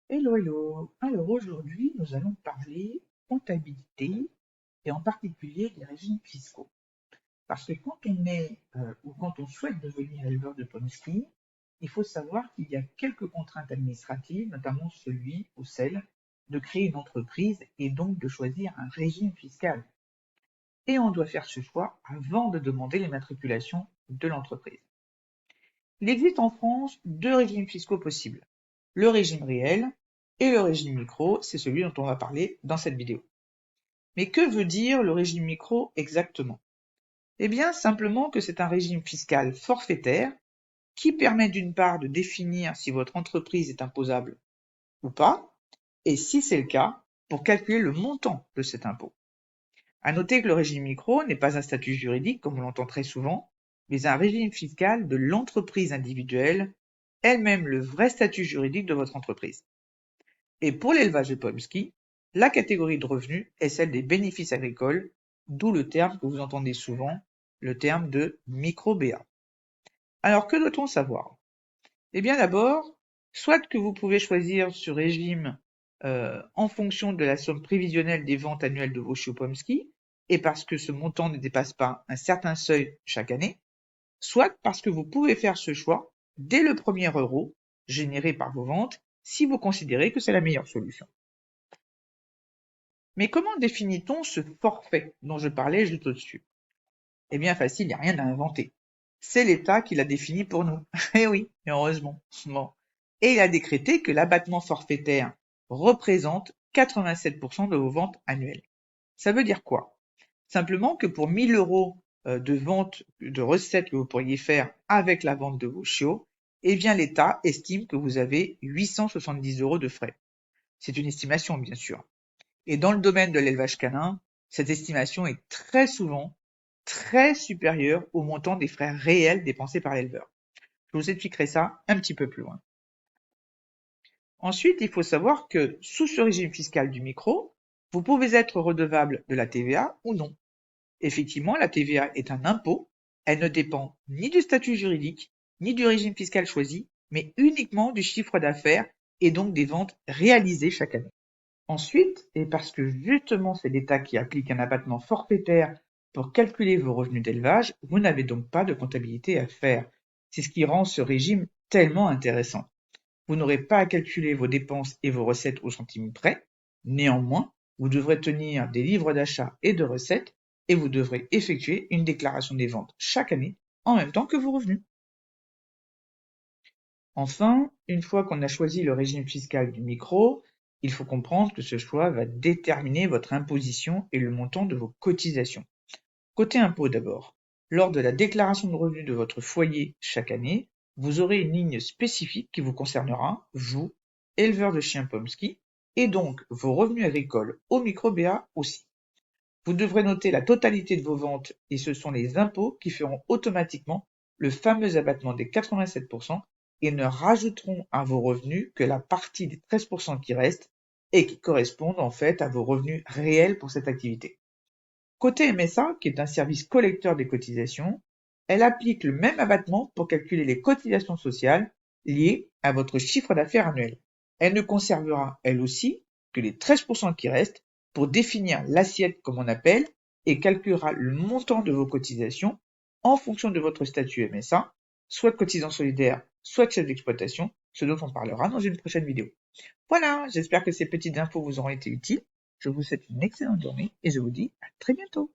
Hello, hello. Alors aujourd'hui, nous allons parler comptabilité et en particulier des régimes fiscaux. Parce que quand on est ou quand on souhaite devenir éleveur de pommes-ski, il faut savoir qu'il y a quelques contraintes administratives, notamment celui ou celle de créer une entreprise et donc de choisir un régime fiscal. Et on doit faire ce choix avant de demander l'immatriculation de l'entreprise. Il existe en France deux régimes fiscaux possibles, le régime réel et le régime micro, c'est celui dont on va parler dans cette vidéo. Mais que veut dire le régime micro exactement? Eh bien, simplement que c'est un régime fiscal forfaitaire qui permet d'une part de définir si votre entreprise est imposable ou pas, et si c'est le cas, pour calculer le montant de cet impôt. À noter que le régime micro n'est pas un statut juridique, comme on l'entend très souvent, mais un régime fiscal de l'entreprise individuelle, elle-même le vrai statut juridique de votre entreprise. Et pour l'élevage de pommes-ski, la catégorie de revenus est celle des bénéfices agricoles, d'où le terme que vous entendez souvent, le terme de micro-BA. Alors que doit-on savoir? Eh bien d'abord, soit que vous pouvez choisir ce régime en fonction de la somme prévisionnelle des ventes annuelles de vos chiots pommes-ski, et parce que ce montant ne dépasse pas un certain seuil chaque année, soit parce que vous pouvez faire ce choix dès le premier euro généré par vos ventes si vous considérez que c'est la meilleure solution. Mais comment définit-on ce forfait dont je parlais juste au-dessus? Eh bien facile, il n'y a rien à inventer. C'est l'État qui l'a défini pour nous. Eh oui, heureusement. Bon. Et il a décrété que l'abattement forfaitaire représente 87% de vos ventes annuelles. Ça veut dire quoi? Simplement que pour 1000 euros de vente, de recettes que vous pourriez faire avec la vente de vos chiots, eh bien l'État estime que vous avez 870 euros de frais. C'est une estimation, bien sûr. Et dans le domaine de l'élevage canin, cette estimation est très souvent très supérieure au montant des frais réels dépensés par l'éleveur. Je vous expliquerai ça un petit peu plus loin. Ensuite, il faut savoir que sous ce régime fiscal du micro, vous pouvez être redevable de la TVA ou non. Effectivement, la TVA est un impôt, elle ne dépend ni du statut juridique, ni du régime fiscal choisi, mais uniquement du chiffre d'affaires et donc des ventes réalisées chaque année. Ensuite, et parce que justement c'est l'État qui applique un abattement forfaitaire pour calculer vos revenus d'élevage, vous n'avez donc pas de comptabilité à faire. C'est ce qui rend ce régime tellement intéressant. Vous n'aurez pas à calculer vos dépenses et vos recettes au centime près. Néanmoins, vous devrez tenir des livres d'achat et de recettes et vous devrez effectuer une déclaration des ventes chaque année en même temps que vos revenus. Enfin, une fois qu'on a choisi le régime fiscal du micro, il faut comprendre que ce choix va déterminer votre imposition et le montant de vos cotisations. Côté impôt d'abord, lors de la déclaration de revenus de votre foyer chaque année, vous aurez une ligne spécifique qui vous concernera, vous, éleveur de chiens pommes-ski, et donc vos revenus agricoles au micro-BA aussi. Vous devrez noter la totalité de vos ventes et ce sont les impôts qui feront automatiquement le fameux abattement des 87% et ne rajouteront à vos revenus que la partie des 13% qui restent et qui correspondent en fait à vos revenus réels pour cette activité. Côté MSA, qui est un service collecteur des cotisations, elle applique le même abattement pour calculer les cotisations sociales liées à votre chiffre d'affaires annuel. Elle ne conservera, elle aussi, que les 13% qui restent pour définir l'assiette comme on appelle et calculera le montant de vos cotisations en fonction de votre statut MSA, soit de cotisant solidaire, soit de chef d'exploitation, ce dont on parlera dans une prochaine vidéo. Voilà, j'espère que ces petites infos vous auront été utiles. Je vous souhaite une excellente journée et je vous dis à très bientôt.